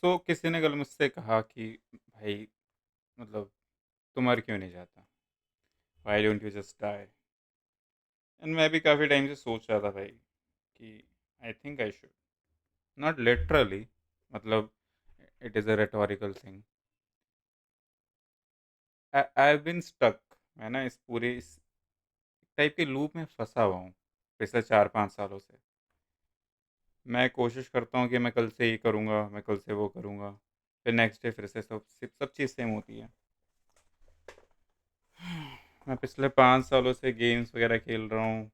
सो किसी ने कल मुझसे कहा कि भाई मतलब तुम मर क्यों नहीं जाता, why don't you just die. And मैं भी काफ़ी टाइम से सोच रहा था भाई कि I think I should, not literally, मतलब it is a rhetorical thing. I have been stuck. मैं ना इस पूरे इस टाइप के लूप में फंसा हुआ हूँ पिछले 4-5 सालों से। मैं कोशिश करता हूँ कि मैं कल से ये करूँगा, मैं कल से वो करूँगा, फिर नेक्स्ट डे फिर से सब चीज़ सेम होती है। मैं पिछले 5 सालों से गेम्स वगैरह खेल रहा हूँ,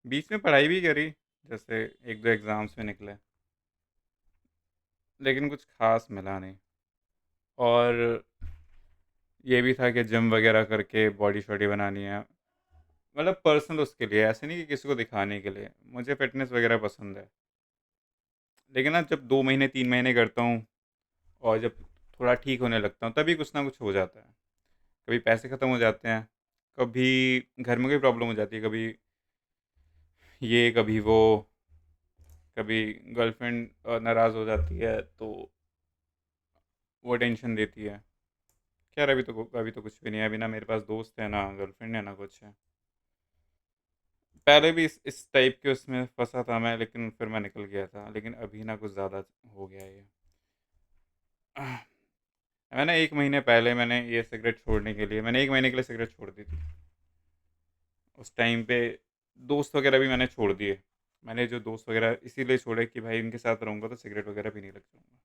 बीच में पढ़ाई भी करी, जैसे एक दो एग्ज़ाम्स में निकले, लेकिन कुछ ख़ास मिला नहीं। और ये भी था कि जिम वगैरह करके बॉडी शॉडी बनानी है, मतलब पर्सनल उसके लिए, ऐसे नहीं कि किसी को दिखाने के लिए। मुझे फ़िटनेस वगैरह पसंद है, लेकिन ना जब 2 महीने 3 महीने करता हूँ और जब थोड़ा ठीक होने लगता हूँ, तभी कुछ ना कुछ हो जाता है। कभी पैसे ख़त्म हो जाते हैं, कभी घर में कोई प्रॉब्लम हो जाती है, कभी ये कभी वो, कभी गर्लफ्रेंड नाराज़ हो जाती है तो वो टेंशन देती है। खैर अभी तो कुछ भी नहीं है, अभी ना मेरे पास दोस्त है, ना गर्लफ्रेंड है, ना कुछ है। पहले भी इस टाइप के उसमें फँसा था मैं, लेकिन फिर मैं निकल गया था, लेकिन अभी ना कुछ ज़्यादा हो गया है ये। मैंने 1 महीने पहले मैंने ये सिगरेट छोड़ने के लिए मैंने 1 महीने के लिए सिगरेट छोड़ दी थी। उस टाइम पे दोस्त वगैरह भी मैंने छोड़ दिए। मैंने जो दोस्त वगैरह इसीलिए छोड़े कि भाई इनके साथ रहूँगा तो सिगरेट वगैरह भी नहीं लग जाऊँगा।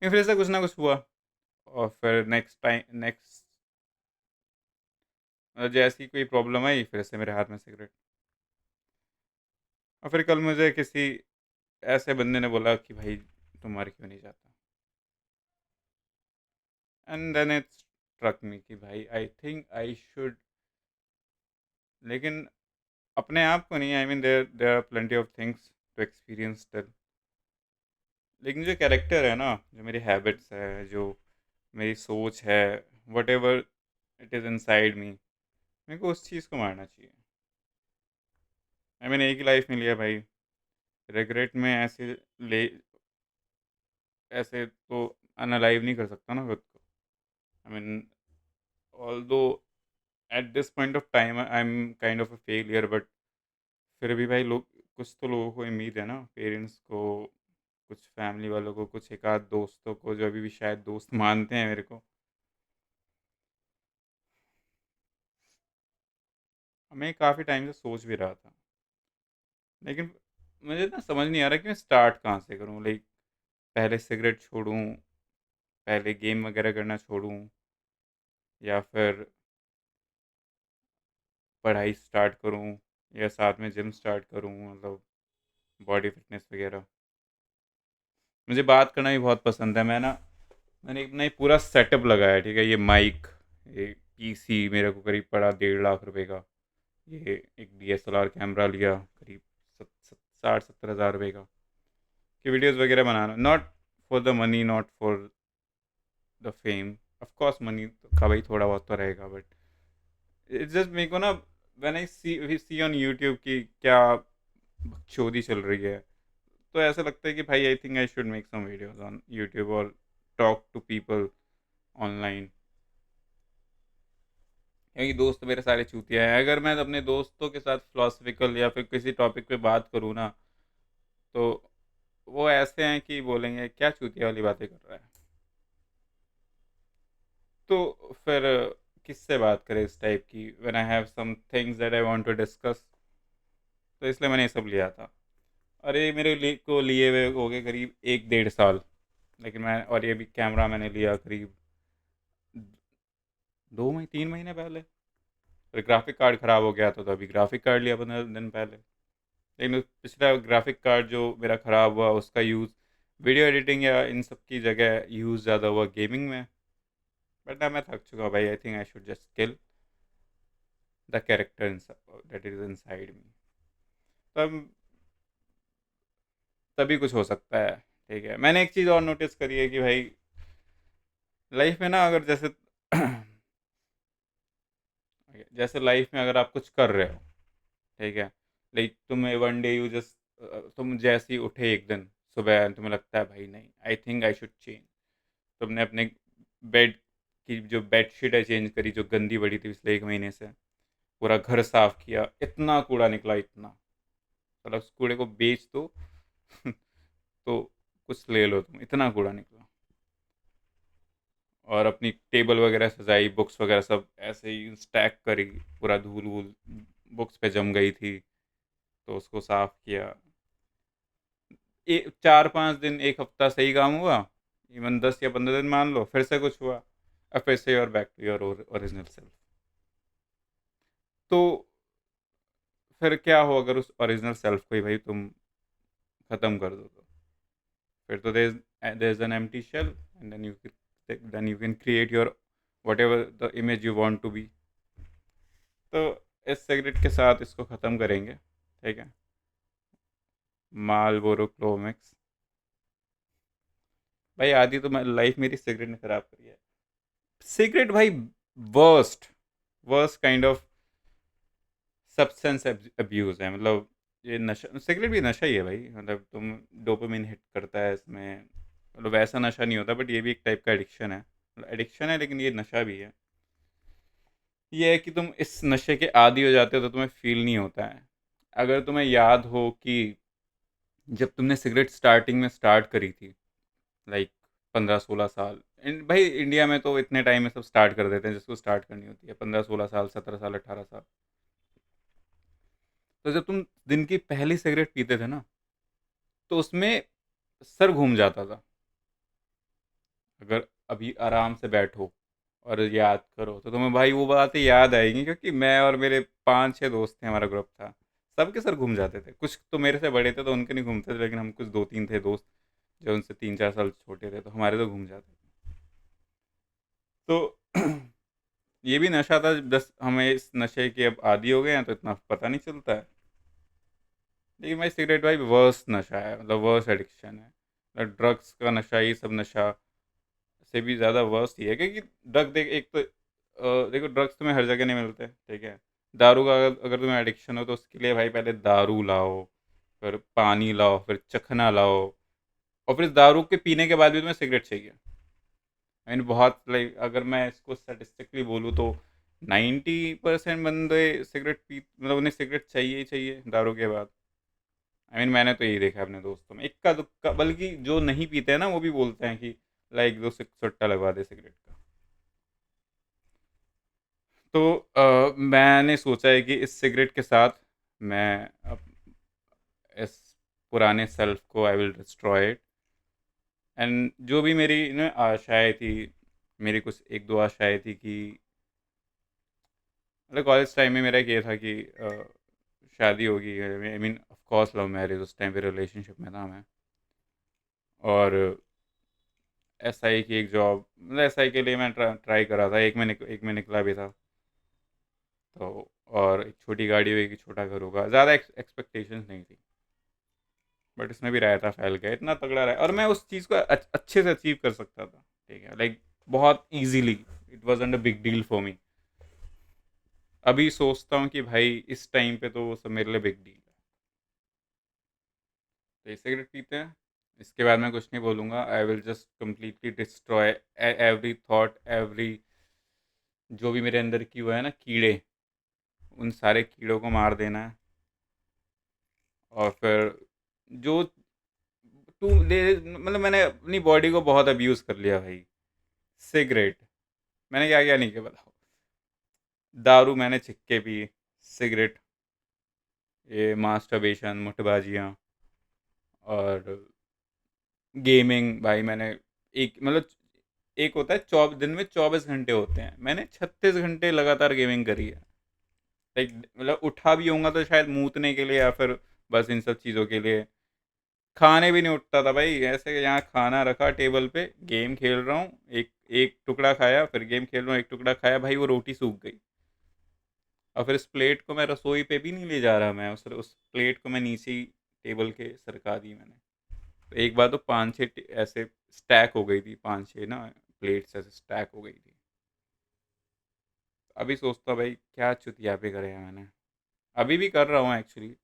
लेकिन फिर से कुछ ना कुछ हुआ, और फिर नेक्स्ट जैसे ही कोई प्रॉब्लम आई, फिर से मेरे हाथ में सिगरेट। और फिर कल मुझे किसी ऐसे बंदे ने बोला कि भाई तुम मर क्यों नहीं जाता। And then it struck me कि भाई आई थिंक आई शुड, लेकिन अपने आप को नहीं, I mean there there are plenty of things to experience still. लेकिन जो कैरेक्टर है ना, जो मेरी हैबिट्स है, जो मेरी सोच है, what ever it is inside me, मेरे को उस चीज़ को मारना चाहिए। आई मीन एक ही लाइफ मिली है भाई, रिग्रेट में ले ऐसे तो अनअलाइव नहीं कर सकता ना खुद को। I mean although at this point of time I am kind of a failure, but फिर भी भाई लोग, कुछ तो लोगों को उम्मीद है ना, पेरेंट्स को, कुछ फैमिली वालों को, कुछ एक आध दोस्तों को जो अभी भी शायद दोस्त मानते हैं मेरे को। मैं काफ़ी टाइम से सोच भी रहा था, लेकिन मुझे ना समझ नहीं आ रहा कि मैं स्टार्ट कहाँ से करूँ। लाइक पहले सिगरेट छोड़ूँ, पहले गेम वगैरह करना छोड़ूँ, या फिर पढ़ाई स्टार्ट करूँ, या साथ में जिम स्टार्ट करूँ, मतलब बॉडी फिटनेस वगैरह। मुझे बात करना भी बहुत पसंद है। मैंने अपना एक पूरा सेटअप लगाया, ठीक है, ये माइक, ये पीसी मेरे को करीब पड़ा 1.5 लाख रुपए का। ये एक डीएसएलआर कैमरा लिया करीब 60-70 हज़ार रुपये का, कि वीडियोस वगैरह बनाना, not for the money, not for the fame. Of course money का भाई थोड़ा बहुत तो रहेगा, बट इट्स जस्ट मेरे को ना, when I see on YouTube की क्या बकचोदी चल रही है, तो ऐसा लगता है कि भाई I think I should make some videos on YouTube और टॉक टू पीपल ऑनलाइन। क्योंकि दोस्त मेरे सारे चूतिया हैं। अगर मैं अपने दोस्तों के साथ फिलोसफिकल या फिर किसी टॉपिक पे बात करूँ ना, तो वो ऐसे हैं कि बोलेंगे क्या चूतिया वाली बातें कर रहा है। तो फिर किससे बात करें इस टाइप की, when I have some things that I want to discuss. तो इसलिए मैंने ये सब लिया था। अरे मेरे लिए हुए हो गए करीब 1-1.5 साल। लेकिन मैं, और ये भी कैमरा मैंने लिया करीब 2 महीने 3 महीने पहले। फिर ग्राफिक कार्ड ख़राब हो गया था, तो अभी ग्राफिक कार्ड लिया 15 दिन पहले। लेकिन पिछला ग्राफिक कार्ड जो मेरा ख़राब हुआ, उसका यूज़ वीडियो एडिटिंग या इन सब की जगह यूज़ ज़्यादा हुआ गेमिंग में। बट ना मैं थक चुका भाई, I think I should just kill the character that is inside me. तब तभी कुछ हो सकता है। ठीक है, मैंने एक चीज़ और नोटिस करी है कि भाई लाइफ में ना, अगर जैसे जैसे लाइफ में अगर आप कुछ कर रहे हो, ठीक है, लाइक तुम्हें वन डे यू जस्ट, तुम जैसे ही उठे एक दिन सुबह तुम्हें लगता है भाई नहीं, आई थिंक आई शुड चेंज, तुमने अपने बेड की जो बेडशीट है चेंज करी, जो गंदी पड़ी थी पिछले 1 महीने से, पूरा घर साफ किया, इतना कूड़ा निकला, इतना, मतलब उस कूड़े को बेच दो तो कुछ ले लो तुम, इतना कूड़ा निकला। और अपनी टेबल वगैरह सजाई, बुक्स वगैरह सब ऐसे ही स्टैक करी, पूरा धूल वूल बुक्स पे जम गई थी, तो उसको साफ किया। 4-5 दिन, एक हफ्ता सही काम हुआ, इवन 10 या 15 दिन मान लो, फिर से कुछ हुआ, अब फिर से your back to your original self. तो फिर क्या हो अगर उस ओरिजिनल सेल्फ को ही भाई तुम खत्म कर दो, तो फिर तो there is an empty shell, and then you can create your whatever the image you want to be. तो इस सिगरेट के साथ इसको ख़त्म करेंगे, ठीक है, मालबोरो क्लोमिक्स। भाई आधी तो लाइफ मेरी सिगरेट ने ख़राब करी है। सिगरेट भाई worst, worst kind of substance abuse है, मतलब ये नशा, सिगरेट भी नशा ही है भाई, मतलब तुम, डोपामिन हिट करता है इसमें, मतलब वैसा नशा नहीं होता, बट ये भी एक टाइप का एडिक्शन है, मतलब एडिक्शन है लेकिन ये नशा भी है। ये है कि तुम इस नशे के आदी हो जाते हो तो तुम्हें फील नहीं होता है। अगर तुम्हें याद हो कि जब तुमने सिगरेट स्टार्टिंग में स्टार्ट करी थी, लाइक 15-16 साल, भाई इंडिया में तो इतने टाइम में सब स्टार्ट कर देते हैं जिसको स्टार्ट करनी होती है, 15-16 साल, 17 साल, 18 साल। तो जब तुम दिन की पहली सिगरेट पीते थे ना, तो उसमें सर घूम जाता था। अगर अभी आराम से बैठो और याद करो तो तुम्हें भाई वो बातें याद आएंगी, क्योंकि मैं और मेरे 5-6 दोस्त थे, हमारा ग्रुप था, सबके सर घूम जाते थे। कुछ तो मेरे से बड़े थे तो उनके नहीं घूमते थे, लेकिन हम कुछ 2-3 थे दोस्त जो उनसे 3-4 साल छोटे थे, तो हमारे तो घूम जाते थे। तो ये भी नशा था, बस हमें इस नशे के अब आदी हो गए हैं तो इतना पता नहीं चलता है। लेकिन भाई सिगरेट भाई वर्स्ट नशा है, मतलब वर्स्ट एडिक्शन है, मतलब ड्रग्स का नशा, ये सब नशा से भी ज़्यादा वर्स्ट ही है, क्योंकि ड्रग देख, एक तो देखो ड्रग्स तुम्हें हर जगह नहीं मिलते, ठीक है। दारू का अगर तुम्हें एडिक्शन हो तो उसके लिए भाई पहले दारू लाओ, फिर पानी लाओ, फिर चखना लाओ, और फिर इस दारू के पीने के बाद भी तुम्हें सिगरेट चाहिए। आई मीन बहुत, लाइक अगर मैं इसको स्टेटिस्टिकली बोलूँ तो 90% बंदे सिगरेट पी, मतलब उन्हें सिगरेट चाहिए ही चाहिए दारू के बाद। आई मीन मैंने तो यही देखा है अपने दोस्तों में, इक्का दुक्का, बल्कि जो नहीं पीते हैं ना वो भी बोलते हैं कि लाइक दो सुट्टा लगवा दे सिगरेट का। तो मैंने सोचा है कि इस सिगरेट के साथ मैं इस पुराने सेल्फ को I will destroy it. And जो भी मेरी ना आशाएं थी, मेरी कुछ एक दो आशाएं थी कि, मतलब कॉलेज टाइम में मेरा एक ये था कि शादी होगी, I mean of course love marriage, उस टाइम पे रिलेशनशिप में था मैं, और एसआई की एक जॉब, मतलब एसआई के लिए मैं ट्राई कर रहा था, एक में निकला भी था। तो और एक छोटी गाड़ी होगी, छोटा घर होगा, ज़्यादा एक्सपेक्टेशंस नहीं थी, बट इसमें भी रायता फैल गया, इतना तगड़ा रहा, और मैं उस चीज़ को अच्छे से अचीव कर सकता था, ठीक है, लाइक बहुत easily, it was a big deal for me. अभी सोचता हूँ कि भाई इस टाइम पे तो वो सब मेरे लिए बिग डील है। तो ये सिगरेट पीते हैं, इसके बाद मैं कुछ नहीं बोलूँगा, आई will just completely destroy every thought, every, जो भी मेरे अंदर की हुआ है ना कीड़े, उन सारे कीड़ों को मार देना है। और फिर जो टू दे, मतलब मैंने अपनी बॉडी को बहुत अब्यूज़ कर लिया भाई। सिगरेट मैंने क्या क्या नहीं किया बताओ, दारू मैंने छिक्के पी, सिगरेट, ये मास्टरबेशन, मुठबाजियाँ, और गेमिंग भाई मैंने, एक मतलब, एक होता है दिन में 24 घंटे होते हैं, मैंने 36 घंटे लगातार गेमिंग करी है। लाइक मतलब उठा भी होऊंगा तो शायद मूतने के लिए, या फिर बस इन सब चीज़ों के लिए। खाने भी नहीं उठता था भाई, ऐसे यहाँ खाना रखा टेबल पे, गेम खेल रहा हूँ, एक एक टुकड़ा खाया, फिर गेम खेल रहा हूँ, एक टुकड़ा खाया, भाई वो रोटी सूख गई। और फिर इस प्लेट को मैं रसोई पे भी नहीं ले जा रहा, मैं उस प्लेट को मैं नीचे ही टेबल के सरका दी मैंने। तो एक बार तो 5-6 ऐसे स्टैक हो गई थी, 5-6 ना प्लेट्स ऐसे स्टैक हो गई थी। अभी सोचता हूँ भाई क्या चुतिया पे करे हैं मैंने, अभी भी कर रहा हूँ एक्चुअली।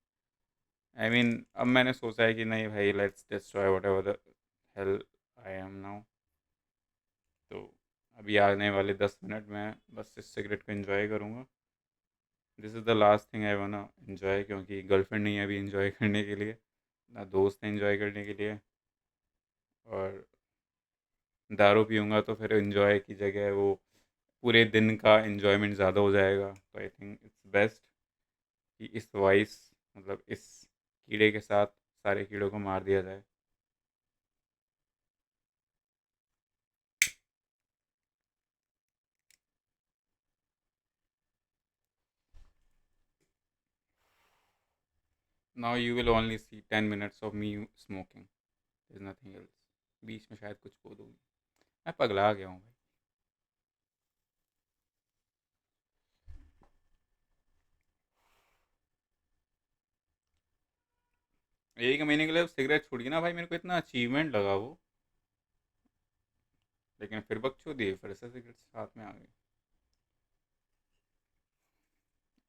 आई मीन अब मैंने सोचा है कि नहीं भाई, let's destroy what ever the hell I am now. तो अभी आने वाले 10 मिनट में बस इस सिगरेट को एंजॉय करूँगा। This is the last thing I वाना एंजॉय, क्योंकि गर्लफ्रेंड नहीं है अभी एंजॉय करने के लिए, ना दोस्त हैं एंजॉय करने के लिए। और दारू पीऊँगा तो फिर एंजॉय की जगह वो पूरे दिन का एन्जॉयमेंट ज़्यादा हो जाएगा। तो आई थिंक इट्स बेस्ट कि इस वाइस मतलब इस कीड़े के साथ सारे कीड़ों को मार दिया जाए। Now you will only see 10 minutes of me smoking, is nothing else. बीच में शायद कुछ बोलूँगी। मैं पगला गया हूँ भाई। 1 महीने के लिए सिगरेट छूट गई ना भाई, मेरे को इतना अचीवमेंट लगा वो। लेकिन फिर बकचोदी है, फिर से सिगरेट साथ में आ गई।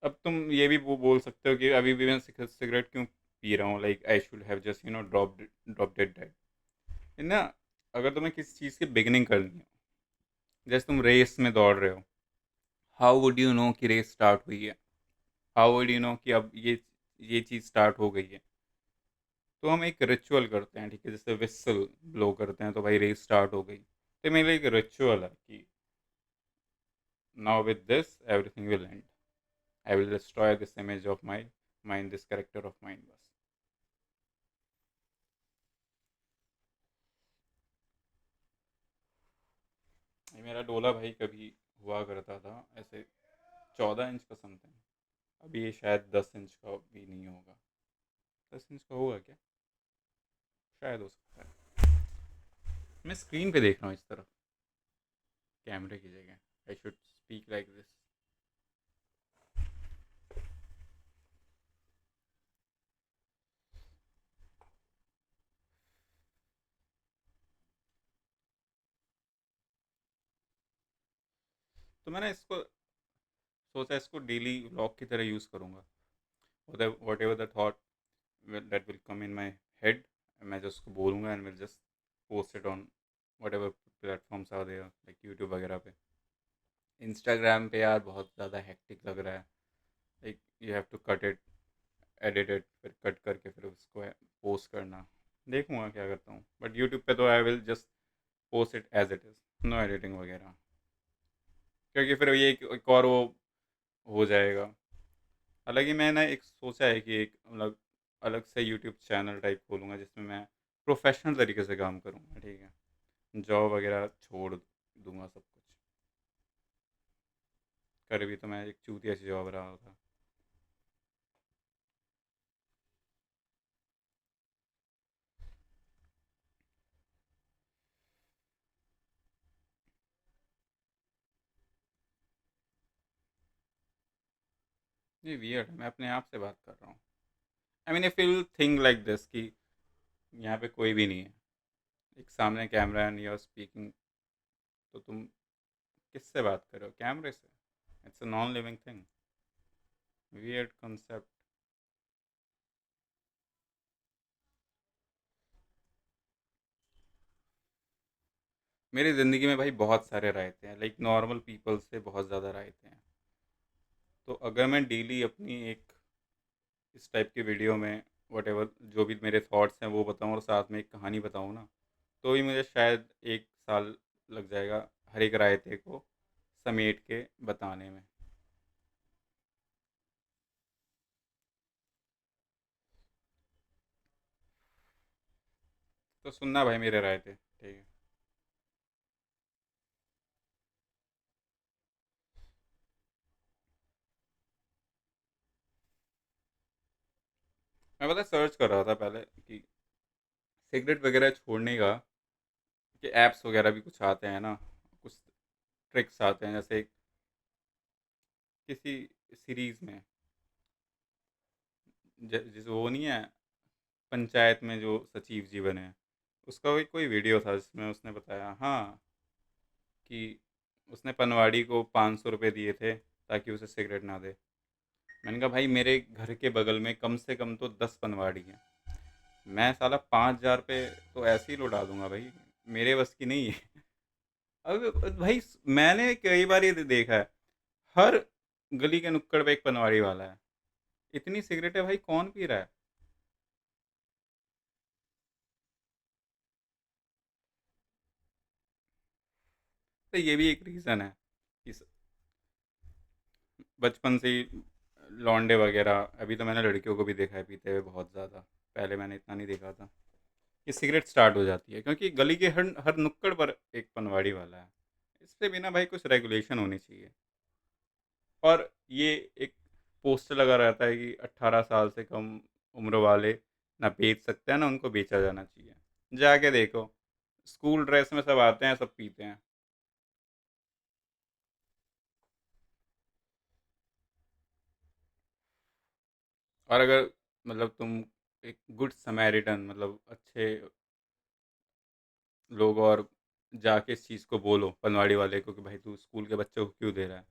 अब तुम ये भी बोल सकते हो कि अभी भी मैं सिगरेट क्यों पी रहा हूँ, like I should have just drop dead dead ना। अगर तुम्हें किसी चीज़ की बिगिनिंग करनी है, जैसे तुम रेस में दौड़ रहे हो, हाउ वुड यू नो कि रेस स्टार्ट हुई है? हाउ वुड यू नो कि अब ये चीज़ स्टार्ट हो गई है? तो हम एक रिचुअल करते हैं, ठीक है, जैसे विसल ब्लो करते हैं तो भाई रेस स्टार्ट हो गई। तो मेरे लिए एक रिचुअल है कि now with this everything will and, I will destroy this image of my mind, this character of mind, बस। ये मेरा डोला भाई कभी हुआ करता था ऐसे 14 इंच का समथिंग। अभी ये शायद 10 इंच का भी नहीं होगा। 10 इंच का होगा क्या? शायद हो सकता है। मैं स्क्रीन पे देख रहा हूँ इस तरफ, कैमरे की जगह। I should speak like this. तो मैंने इसको सोचा इसको डेली व्लॉग की तरह यूज़ करूँगा। Whatever the thought that will come in my head, मैं जो उसको बोलूँगा and will just post it on whatever platforms are there, like YouTube वगैरह पे। इंस्टाग्राम पे यार बहुत ज़्यादा हेक्टिक लग रहा है, like you have to cut it, edit it, फिर कट करके फिर उसको पोस्ट करना। देखूँगा क्या करता हूँ, बट यूट्यूब पे तो I will just post it as it is, no editing वगैरह। क्योंकि फिर ये एक और वो हो जाएगा। हालांकि मैंने एक सोचा है कि एक मतलब अलग से यूट्यूब चैनल टाइप खोलूँगा जिसमें मैं प्रोफेशनल तरीके से काम करूँगा, ठीक है, जॉब वगैरह छोड़ दूंगा सब कुछ। कर भी तो मैं एक चूतिया सी जॉब रहा था। ये वियर्ड है, मैं अपने आप से बात कर रहा हूँ। I mean if you think like this कि यहाँ पे कोई भी नहीं है, एक सामने camera and you are speaking, तो तुम किससे बात कर रहे हो? कैमरे से। It's a non living thing. Weird concept. मेरी ज़िंदगी में भाई बहुत सारे रायते हैं, लाइक नॉर्मल पीपल से बहुत ज़्यादा रायते हैं। तो अगर मैं डेली अपनी एक इस टाइप की वीडियो में वट एवर जो भी मेरे थॉट्स हैं वो बताऊँ और साथ में एक कहानी बताऊँ ना, तो ही मुझे शायद 1 साल लग जाएगा हर एक रायते को समेट के बताने में। तो सुनना भाई मेरे रायते, ठीक है। मैं पता सर्च कर रहा था पहले कि सिगरेट वगैरह छोड़ने का कि ऐप्स वगैरह भी कुछ आते हैं ना, कुछ ट्रिक्स आते हैं, जैसे किसी सीरीज़ में जिस वो नहीं है, पंचायत में जो सचिव जी बने हैं, उसका कोई वीडियो था जिसमें उसने बताया, हाँ, कि उसने पनवाड़ी को 500 रुपये दिए थे ताकि उसे सिगरेट ना दे। मैंने कहा भाई मेरे घर के बगल में कम से कम तो 10 पनवाड़ी हैं, मैं साला 5,000 पे तो ऐसे ही लौटा दूंगा भाई, मेरे बस की नहीं है। अब भाई मैंने कई बार ये देखा है, हर गली के नुक्कड़ पे एक पनवाड़ी वाला है। इतनी सिगरेट है भाई, कौन पी रहा है? तो ये भी एक रीज़न है कि बचपन से ही लौंडे वगैरह, अभी तो मैंने लड़कियों को भी देखा है पीते हुए बहुत ज़्यादा, पहले मैंने इतना नहीं देखा था, कि सिगरेट स्टार्ट हो जाती है क्योंकि गली के हर हर नुक्कड़ पर एक पनवाड़ी वाला है। इससे बिना भाई कुछ रेगुलेशन होनी चाहिए। और ये एक पोस्टर लगा रहता है कि 18 साल से कम उम्र वाले ना बेच सकते हैं ना उनको बेचा जाना चाहिए। जाके देखो, स्कूल ड्रेस में सब आते हैं, सब पीते हैं। और अगर मतलब तुम एक गुड समैरिटन, मतलब अच्छे लोग, और जाके इस चीज़ को बोलो पनवाड़ी वाले को कि भाई तू स्कूल के बच्चों को क्यों दे रहा है,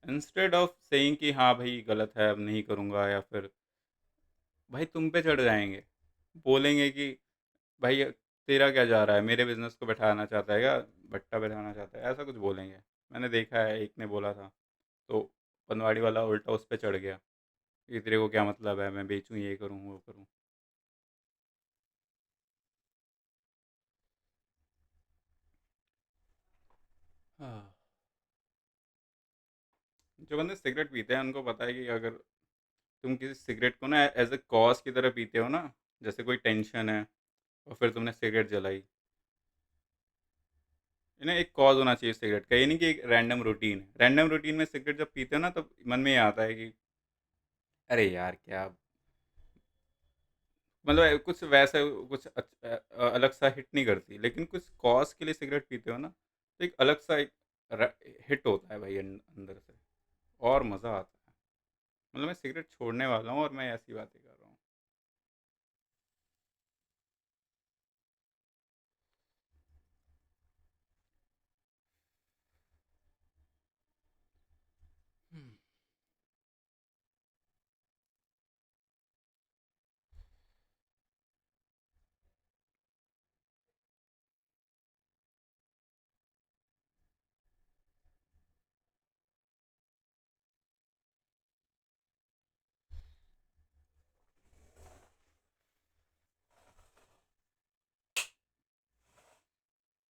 इंस्टेड ऑफ सेइंग कि हाँ भाई गलत है अब नहीं करूँगा, या फिर भाई तुम पे चढ़ जाएंगे, बोलेंगे कि भाई तेरा क्या जा रहा है, मेरे बिजनेस को बैठाना चाहता है क्या, बट्टा बैठाना चाहता है, ऐसा कुछ बोलेंगे। मैंने देखा है, एक ने बोला था, तो पनवाड़ी वाला उल्टा उस पर चढ़ गया कि तेरे को क्या मतलब है, मैं बेचूं, ये करूं, वो करूं। हाँ। जो बंदे सिगरेट पीते हैं उनको पता है कि अगर तुम किसी सिगरेट को ना एज ए कॉज की तरह पीते हो ना, जैसे कोई टेंशन है और फिर तुमने सिगरेट जलाई, इन्हें एक कॉज होना चाहिए सिगरेट का, ये नहीं कि एक रैंडम रूटीन है। रैंडम रूटीन में सिगरेट जब पीते हो ना, तो मन में ये आता है कि अरे यार क्या, मतलब कुछ वैसा कुछ अलग सा हिट नहीं करती, लेकिन कुछ कॉज के लिए सिगरेट पीते हो ना, तो एक अलग सा एक हिट होता है भाई अंदर से, और मज़ा आता है। मतलब मैं सिगरेट छोड़ने वाला हूँ और मैं ऐसी बातें कर रहा हूँ।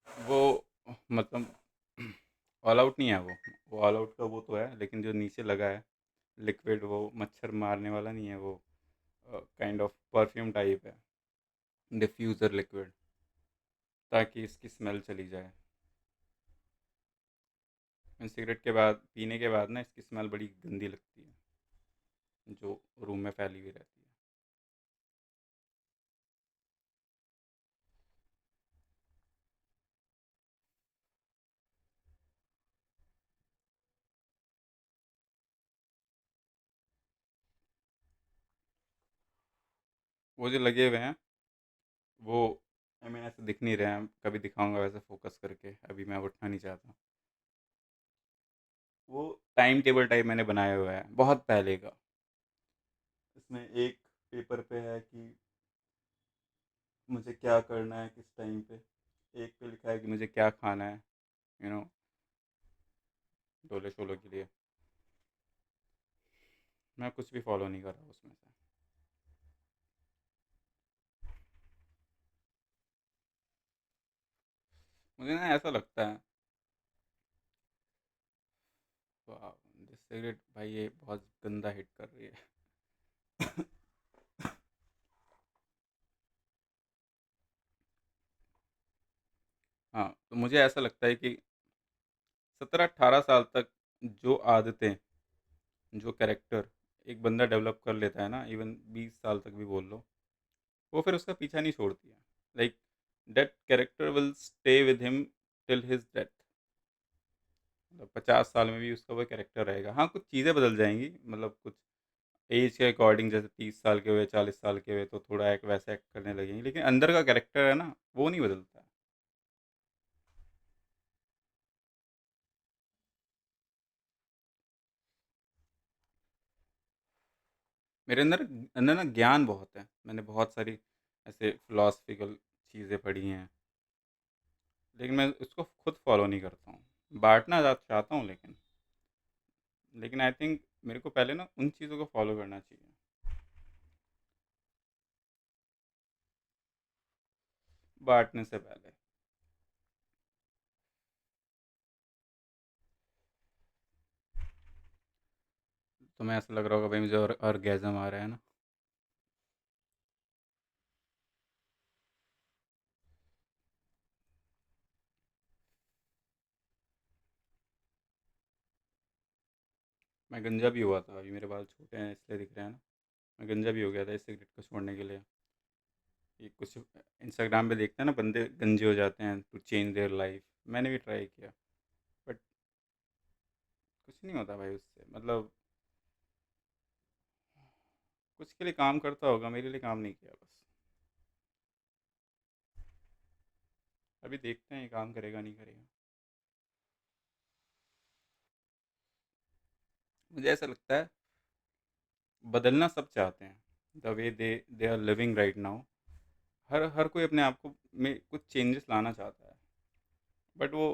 वो मतलब ऑल आउट नहीं है वो ऑल आउट का वो तो है, लेकिन जो नीचे लगा है लिक्विड, वो मच्छर मारने वाला नहीं है, वो काइंड ऑफ परफ्यूम टाइप है, डिफ्यूज़र लिक्विड, ताकि इसकी स्मेल चली जाए। सिगरेट के बाद, पीने के बाद ना, इसकी स्मेल बड़ी गंदी लगती है, जो रूम में फैली हुई रहती है। वो जो लगे हुए हैं, वो आई मीन ऐसे दिख नहीं रहे हैं, कभी दिखाऊंगा वैसे फोकस करके, अभी मैं उठना नहीं चाहता। वो टाइम टेबल टाइप मैंने बनाया हुआ है बहुत पहले का। इसमें एक पेपर पे है कि मुझे क्या करना है किस टाइम पे, एक पे लिखा है कि मुझे क्या खाना है, यू नो, डोले शोले के लिए। मैं कुछ भी फॉलो नहीं कर रहा उसमें से। मुझे ना ऐसा लगता है, वाह, सिगरेट भाई ये बहुत गंदा हिट कर रही है। हाँ, तो मुझे ऐसा लगता है कि 17-18 साल तक जो आदतें, जो कैरेक्टर एक बंदा डेवलप कर लेता है ना, इवन 20 साल तक भी बोल लो, वो फिर उसका पीछा नहीं छोड़ती है। Like that character will stay with him till his death. मतलब 50 साल में भी उसका वो कैरेक्टर रहेगा। हाँ, कुछ चीज़ें बदल जाएंगी, मतलब कुछ एज के अकॉर्डिंग, जैसे 30 साल के हुए, 40 साल के हुए, तो थोड़ा एक वैसा एक्ट करने लगेंगे, लेकिन अंदर का कैरेक्टर है ना, वो नहीं बदलता। मेरे अंदर अंदर ना ज्ञान बहुत है, मैंने बहुत सारी ऐसे फिलोसफिकल चीज़ें पढ़ी हैं, लेकिन मैं उसको खुद फॉलो नहीं करता हूँ। बांटना चाहता हूँ, लेकिन आई थिंक मेरे को पहले ना उन चीज़ों को फॉलो करना चाहिए। बांटने से पहले तुम्हें ऐसा लग रहा होगा भाई मुझे और ऑर्गेज़म आ रहा है ना। मैं गंजा भी हुआ था, अभी मेरे बाल छोटे हैं इसलिए दिख रहे हैं ना। मैं गंजा भी हो गया था इस सिगरेट को छोड़ने के लिए। ये कुछ इंस्टाग्राम पे देखते हैं ना, बंदे गंजे हो जाते हैं टू चेंज देयर लाइफ। मैंने भी ट्राई किया, बट कुछ नहीं होता भाई उससे। मतलब कुछ के लिए काम करता होगा, मेरे लिए काम नहीं किया बस। अभी देखते हैं ये काम करेगा नहीं करेगा। मुझे ऐसा लगता है बदलना सब चाहते हैं, the way they are living right now. हर हर कोई अपने आप को में कुछ चेंजेस लाना चाहता है, बट वो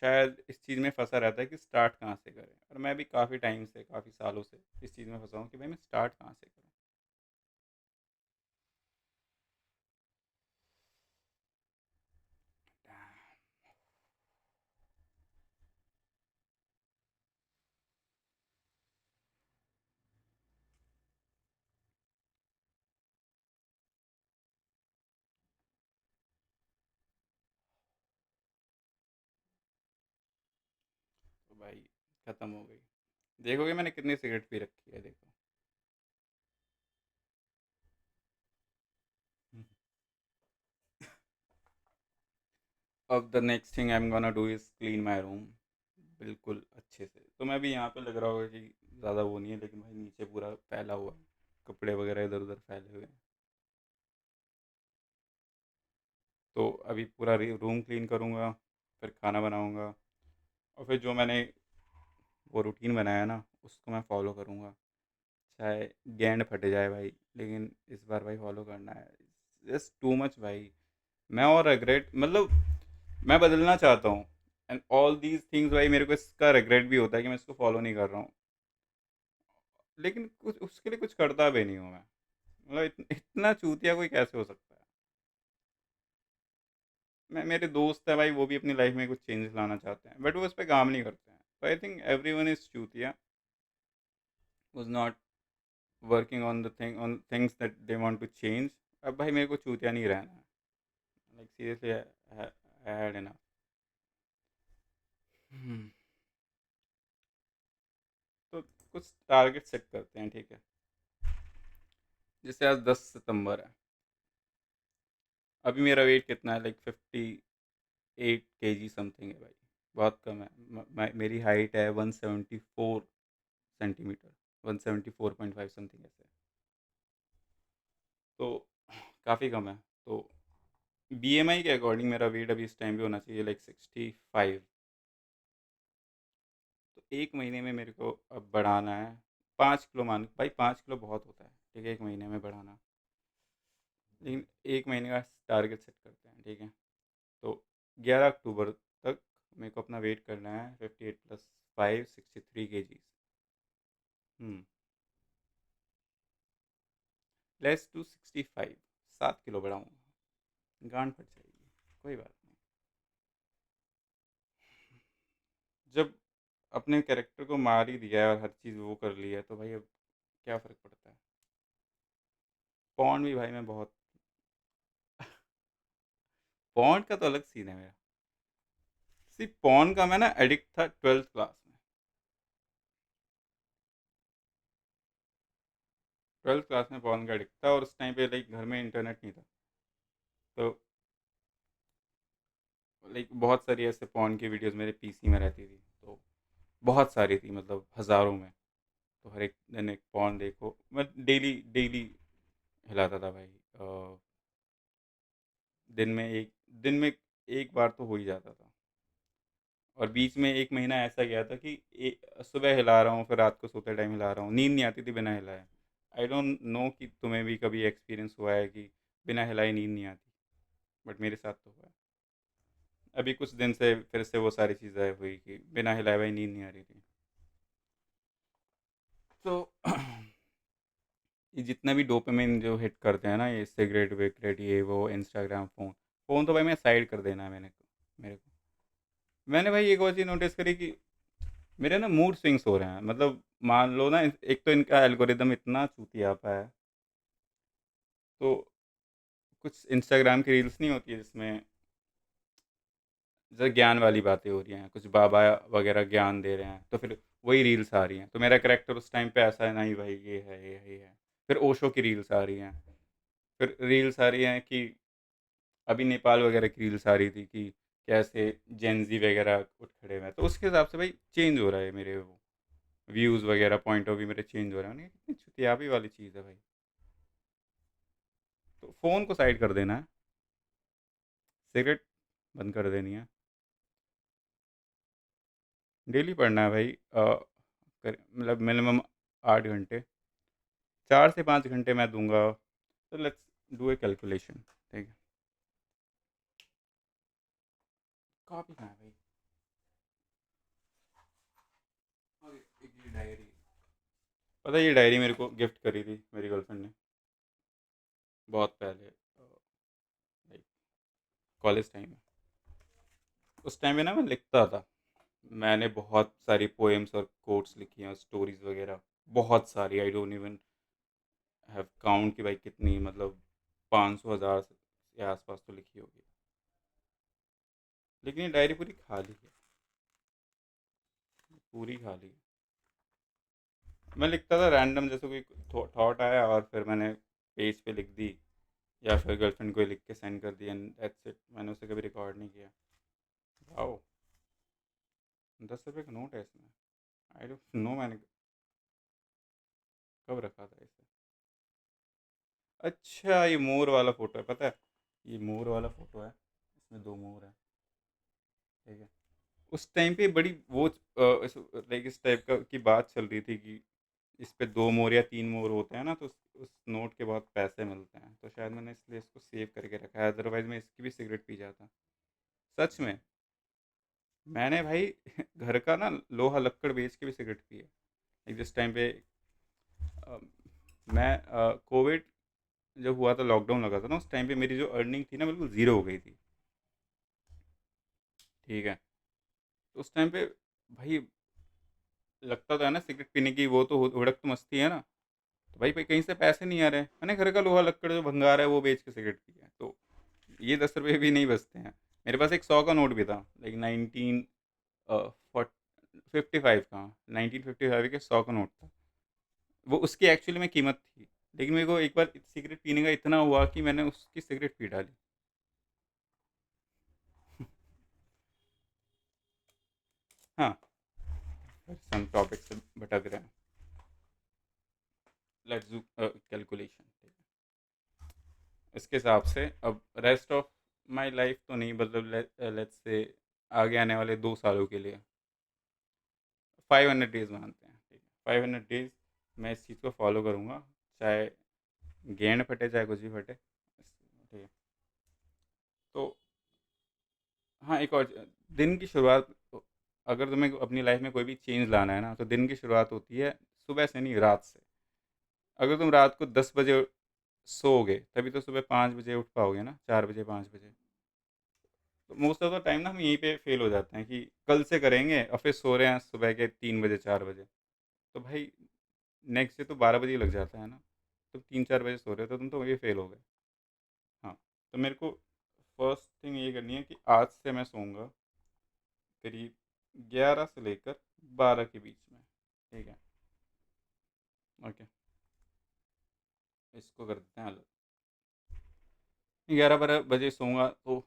शायद इस चीज़ में फंसा रहता है कि स्टार्ट कहाँ से करें। और मैं भी काफ़ी टाइम से, काफ़ी सालों से इस चीज़ में फंसा हूँ कि भाई मैं स्टार्ट कहाँ से करूँ। तो भाई ख़त्म हो गई। देखोगे मैंने कितनी सिगरेट पी रखी है, देखो। अब the next thing I am gonna do is clean my room, बिल्कुल अच्छे से। तो मैं भी यहाँ पे लग रहा होगा कि ज़्यादा वो नहीं है, लेकिन भाई नीचे पूरा फैला हुआ है, कपड़े वगैरह इधर उधर फैले हुए हैं। तो अभी पूरा रूम क्लीन करूँगा, फिर खाना बनाऊँगा, और फिर जो मैंने वो रूटीन बनाया ना उसको मैं फॉलो करूँगा। चाहे गेंद फट जाए भाई, लेकिन इस बार भाई फॉलो करना है। जस्ट टू मच भाई। मैं और रिग्रेट, मतलब मैं बदलना चाहता हूँ, एंड ऑल दीज थिंग्स भाई मेरे को इसका रिग्रेट भी होता है कि मैं इसको फॉलो नहीं कर रहा हूँ। लेकिन कुछ उसके लिए कुछ करता भी नहीं हूँ मैं। मतलब इतना चूतिया कोई कैसे हो सकता है। मैं, मेरे दोस्त है भाई, वो भी अपनी लाइफ में कुछ चेंजेस लाना चाहते हैं, बट वो इस पर काम नहीं करते हैं। तो I think every one is चूतिया, was not working on the thing on things that they want to change. अब भाई मेरे को चूतिया नहीं रहना है, like seriously I had enough. तो कुछ टारगेट सेट करते हैं, ठीक है। जैसे आज 10 सितंबर है, अभी मेरा वेट कितना है, लाइक 58 kg समथिंग है भाई। बहुत कम है। मेरी हाइट है 174 सेंटीमीटर, 174.5 समथिंग ऐसे। तो काफ़ी कम है। तो BMI के अकॉर्डिंग मेरा वेट अभी इस टाइम पे होना चाहिए लाइक 65। तो एक महीने में मेरे को अब बढ़ाना है 5 किलो। मान भाई 5 किलो बहुत होता है, ठीक है, एक महीने में बढ़ाना। लेकिन एक महीने का टारगेट सेट करते हैं, ठीक है। तो 11 अक्टूबर तक मेरे को अपना वेट करना है 58 + 5 63 kg। हम्म। लेस टू 65, 7 किलो बढ़ाऊँगा। गांड फट जाएगी, कोई बात नहीं। जब अपने कैरेक्टर को मार ही दिया है और हर चीज़ वो कर ली है, तो भाई अब क्या फ़र्क पड़ता है। पॉन्ड भी भाई मैं बहुत, पॉन्ड का तो अलग सीन है मेरा। सिर्फ पॉन्ड का मैं ना एडिक्ट था 12th क्लास में। 12th क्लास में पॉन्ड का एडिक्ट था, और उस टाइम पे लाइक घर में इंटरनेट नहीं था। तो लाइक बहुत सारी ऐसे पॉन्ड की वीडियोस मेरे पीसी में रहती थी। तो बहुत सारी थी, मतलब हज़ारों में। तो हर एक दिन एक पॉन्ड देखो, मैं डेली डेली हिलाता था भाई। दिन में एक बार तो हो ही जाता था। और बीच में एक महीना ऐसा गया था कि सुबह हिला रहा हूँ, फिर रात को सोते टाइम हिला रहा हूँ, नींद नहीं आती थी बिना हिलाए। आई डोंट नो कि तुम्हें भी कभी एक्सपीरियंस हुआ है कि बिना हिलाए नींद नहीं आती, बट मेरे साथ तो हुआ है। अभी कुछ दिन से फिर से वो सारी चीज़ें हुई कि बिना हिलाए हुए नींद नहीं आ रही थी। तो ये जितना भी डोपामिन जो हिट करते हैं ना, ये सिगरेट विगरेट ये वो इंस्टाग्राम फ़ोन, फ़ोन तो भाई मैं साइड कर देना है मेरे को। मैंने भाई एक और चीज़ नोटिस करी कि मेरे ना मूड स्विंग्स हो रहे हैं, मतलब मान लो ना, एक तो इनका एल्गोरिदम इतना चूतियापा है। तो कुछ इंस्टाग्राम की रील्स नहीं होती है जिसमें जैसे ज्ञान वाली बातें हो रही हैं, कुछ बाबा वगैरह ज्ञान दे रहे हैं, तो फिर वही रील्स आ रही हैं, तो मेरा करेक्टर उस टाइम पे ऐसा है, नहीं भाई ये है ये है ये है। फिर ओशो की रील्स आ रही हैं, फिर रील्स आ रही हैं कि अभी नेपाल वगैरह की रील्स आ रही थी कि कैसे जेंजी वगैरह उठ खड़े हुए हैं, तो उसके हिसाब से भाई चेंज हो रहा है मेरे वो व्यूज़ वगैरह, पॉइंट ऑफ व्यू मेरे चेंज हो रहे हैं। मैंने कहा, कितनी छुतियाबी वाली चीज़ है भाई। तो फ़ोन को साइड कर देना है, सिगरेट बंद कर देनी है, डेली पढ़ना है भाई। मतलब मिनिमम 8 घंटे, 4 से 5 घंटे मैं दूंगा। तो लेट्स डू ए कैलकुलेशन, ठीक है। कॉपी कहाँ है भाई? और एक ये डायरी, पता है ये डायरी मेरे को गिफ्ट करी थी मेरी गर्लफ्रेंड ने बहुत पहले, लाइक कॉलेज टाइम में। उस टाइम में ना मैं लिखता था, मैंने बहुत सारी पोएम्स और कोट्स लिखी हैं, स्टोरीज वगैरह, बहुत सारी। I don't even have count कि भाई कितनी, मतलब 500 1000 के आसपास तो लिखी होगी। लेकिन ये डायरी पूरी खाली है, पूरी खाली है। मैं लिखता था रैंडम, जैसे कोई थॉट आया और फिर मैंने पेज पे लिख दी, या फिर गर्लफ्रेंड को लिख के सेंड कर दिया, एंड दैट्स इट। मैंने उसे कभी रिकॉर्ड नहीं किया। वाओ, 10 रुपये का नोट है इसमें। आई डोंट नो मैंने कब रखा था इसे। अच्छा, ये मोर वाला फ़ोटो है, पता है, ये मोर वाला फ़ोटो है, इसमें दो मोर हैं, ठीक है। उस टाइम पे बड़ी वो लाइक इस टाइप का की बात चल रही थी कि इस पे 2 मोर या 3 मोर होते हैं ना, तो उस नोट के बहुत पैसे मिलते हैं, तो शायद मैंने इसलिए इसको सेव करके रखा है, अदरवाइज मैं इसकी भी सिगरेट पी जाता। सच में, मैंने भाई घर का ना लोहा लक्कड़ बेच के भी सिगरेट पी है। एक जिस टाइम पे अ, मैं कोविड जब हुआ था, लॉकडाउन लगा था ना, उस टाइम पे मेरी जो अर्निंग थी ना बिल्कुल ज़ीरो हो गई थी, ठीक है। तो उस टाइम पे भाई लगता तो है ना सिगरेट पीने की वो तो हुड़क तो मस्ती है ना। तो भाई कहीं से पैसे नहीं आ रहे हैं, मैंने घर का लोहा लक्कड़ जो भंगार है वो बेच के सिगरेट पी है, तो ये 10 रुपये भी नहीं बचते हैं। मेरे पास एक 100 का नोट भी था, लाइक 1955 का, 1955 के 100 का नोट था। वो उसकी एक्चुअली में कीमत थी, लेकिन मेरे को एक बार सिगरेट पीने का इतना हुआ कि मैंने उसकी सिगरेट पी डाली। हाँ, सम टॉपिक से भटक रहे हैं। Let's do calculation. इसके हिसाब से अब रेस्ट ऑफ माय लाइफ तो नहीं, मतलब लेट्स से आगे आने वाले 2 सालों के लिए 500 डेज मानते हैं, ठीक है। 500 डेज मैं इस चीज़ को फॉलो करूँगा, चाहे गेंद फटे चाहे कुछ भी फटे, ठीक है। तो हाँ, एक और दिन की शुरुआत, अगर तुम्हें अपनी लाइफ में कोई भी चेंज लाना है ना, तो दिन की शुरुआत होती है सुबह से नहीं, रात से। अगर तुम रात को 10 बजे सोओगे, तभी तो सुबह 5 बजे उठ पाओगे ना, 4 बजे 5 बजे। तो मोस्ट ऑफ द टाइम ना हम यहीं पे फेल हो जाते हैं कि कल से करेंगे, और फिर सो रहे हैं सुबह के 3 बजे 4 बजे। तो भाई नेक्स्ट डे तो 12 बजे ही लग जाता है ना। तुम 3 4 बजे सो रहे हो तो तुम तो वही फेल हो गए। हाँ, तो मेरे को फर्स्ट थिंग ये करनी है कि आज से मैं सोऊंगा करीब 11 से लेकर 12 के बीच में, ठीक है। ओके, इसको कर देते हैं अलग। 11 12 बजे सोऊंगा तो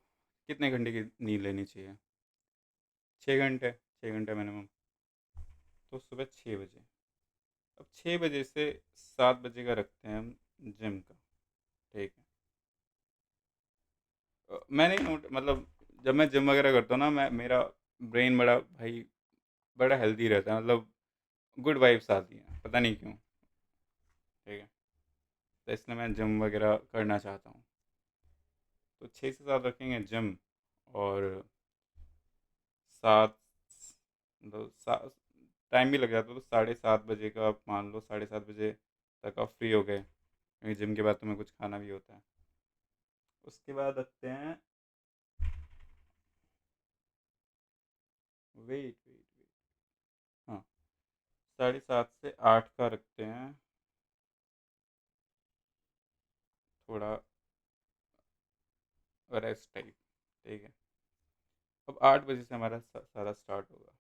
कितने घंटे की नींद लेनी चाहिए? 6 घंटे, 6 घंटे मिनिमम। तो सुबह 6 बजे, अब 6 बजे से 7 बजे का रखते हैं हम जिम का, ठीक है। मैंने नोट, मतलब जब मैं जिम वगैरह करता हूँ ना, मैं मेरा ब्रेन बड़ा भाई बड़ा हेल्दी रहता है, मतलब गुड वाइब्स आती हैं, पता नहीं क्यों, ठीक है। तो इसलिए मैं जिम वगैरह करना चाहता हूँ। तो 6 से 7 रखेंगे जिम, और 7 टाइम भी लग जाता, तो 7:30 बजे का आप मान लो, 7:30 बजे तक आप फ्री हो गए, क्योंकि जिम के बाद तुम्हें कुछ खाना भी होता है। उसके बाद रखते हैं, वेट वेट वेट, हाँ, 7:30 से 8 का रखते हैं, थोड़ा रेस्ट टाइप। ठीक है, अब 8 बजे से हमारा सारा स्टार्ट होगा।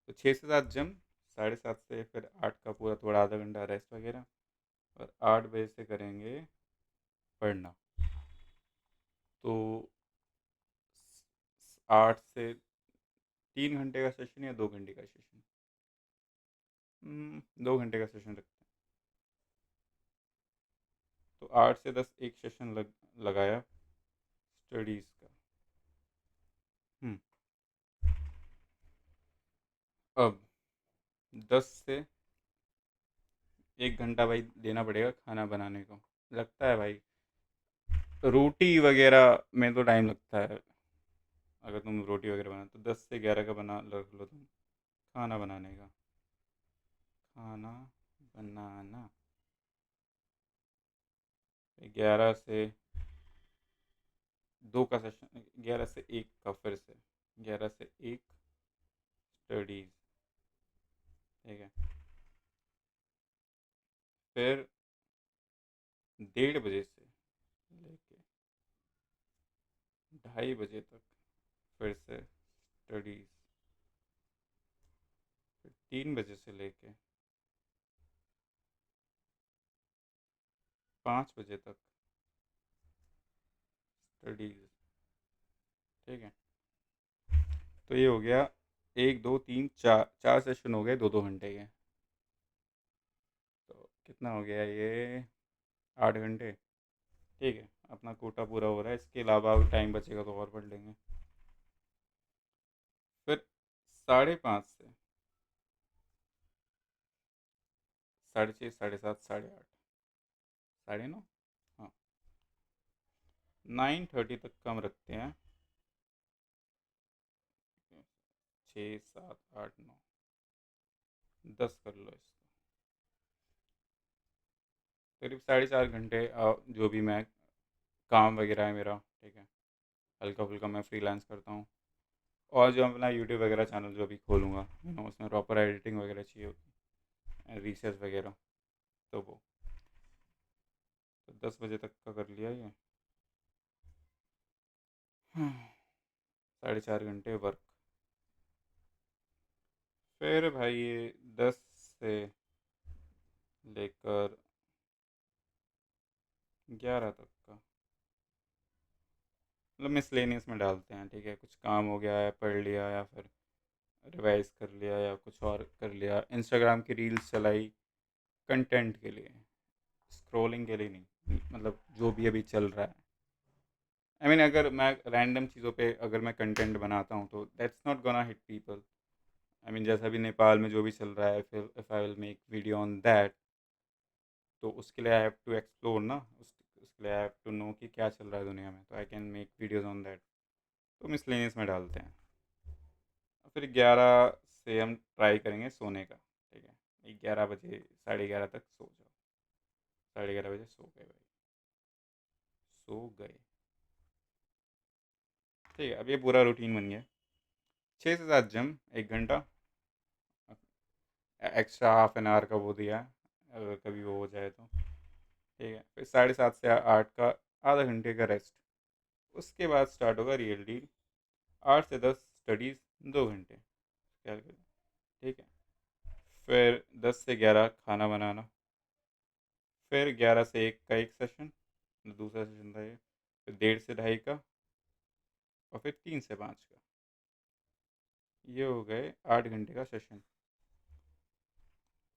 तो 6 से 7 जिम, 7:30 से फिर 8 का पूरा थोड़ा आधा घंटा रेस्ट वगैरह, और 8 बजे से करेंगे पढ़ना। तो 8 से 3 घंटे का सेशन या 2 घंटे का सेशन? 2 घंटे का सेशन रखते हैं। तो 8 से 10 एक सेशन लगाया स्टडीज़ का। हम्म अब 10 से 1 घंटा भाई देना पड़ेगा खाना बनाने को, लगता है भाई। रोटी वगैरह में तो टाइम लगता है, अगर तुम रोटी वगैरह बना, तो 10 से 11 का बना रख लो तुम, खाना बनाने का। खाना बनाना 11 से 2 का सेशन, 11 से 1 का, फिर से 11 से 1 स्टडीज़। ठीक है, फिर 1:30 बजे से लेके 2:30 बजे तक फिर से स्टडीज़। फिर 3 बजे से लेके 5 बजे तक स्टडीज़। ठीक है, तो ये हो गया, 1 2 3 4 सेशन हो गए 2 2 घंटे के। तो कितना हो गया ये, 8 घंटे। ठीक है, अपना कोटा पूरा हो रहा है, इसके अलावा अगर टाइम बचेगा तो और पढ़ लेंगे। फिर 5:30 से 6:30, 7:30, 8:30, 9:30, हाँ, 9:30 तक कम रखते हैं। 6 7 8 9 10 कर लो इसको। करीब 4.5 घंटे जो भी मैं काम वगैरह है मेरा, ठीक है, हल्का फुल्का मैं फ्रीलांस करता हूँ। और जो अपना यूट्यूब वगैरह चैनल जो भी खोलूँगा, उसमें प्रॉपर एडिटिंग वगैरह चाहिए होती है, रिसर्च वगैरह, तो वो, तो 10 बजे तक का कर लिया ये। 4.5 घंटे वर्क। फिर भाई ये 10 से लेकर 11 तक का, मतलब मिसलेनियस में डालते हैं। ठीक है, कुछ काम हो गया है, पढ़ लिया, या फिर रिवाइज कर लिया, या कुछ और कर लिया, इंस्टाग्राम की रील्स चलाई, कंटेंट के लिए, स्क्रोलिंग के लिए नहीं, मतलब जो भी अभी चल रहा है। आई मीन अगर मैं रैंडम चीज़ों पे अगर मैं कंटेंट बनाता हूँ, तो that's not gonna hit people. I mean जैसा भी नेपाल में जो भी चल रहा है, फिर if I will make video on that, तो उसके लिए आई हैव टू एक्सप्लोर ना, उसके लिए आई हैव टू नो कि क्या चल रहा है दुनिया में, तो I can make videos on that. तो मिसलेनियस में डालते हैं। और फिर 11 से हम ट्राई करेंगे सोने का। ठीक है, 11 बजे, 11:30 तक सो जाओ। 11:30 बजे सो गए भाई, सो गए। ठीक है, अब ये पूरा रूटीन बन गया। 6 से 7 जिम, 1 घंटा एक्स्ट्रा, ½ एन आवर का वो दिया है, अगर कभी वो हो जाए तो। ठीक है, फिर 7:30 से 8 का आधा घंटे का रेस्ट। उसके बाद स्टार्ट होगा रियल डील। 8 से 10 स्टडीज़, 2 घंटे क्या करें। ठीक है, फिर 10 से 11 खाना बनाना। फिर 11 से 1 का एक सेशन, दूसरा सेशन था ये। फिर 1:30 से 2:30 का, और फिर 3 से 5 का। ये हो गए 8 घंटे का सेशन।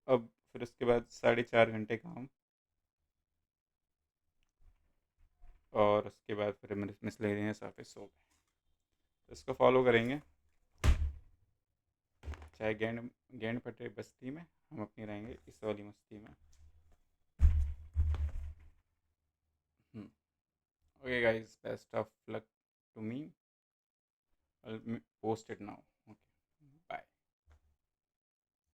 अब फिर उसके बाद 4.5 घंटे काम, और उसके बाद फिर मिसलेनियस ऑफिस हो गए। तो इसको फॉलो करेंगे, चाहे गेंद गेंद फटे बस्ती में, हम अपनी रहेंगे इस वाली मस्ती में। Okay, guys, best of luck to me. I'll post it now.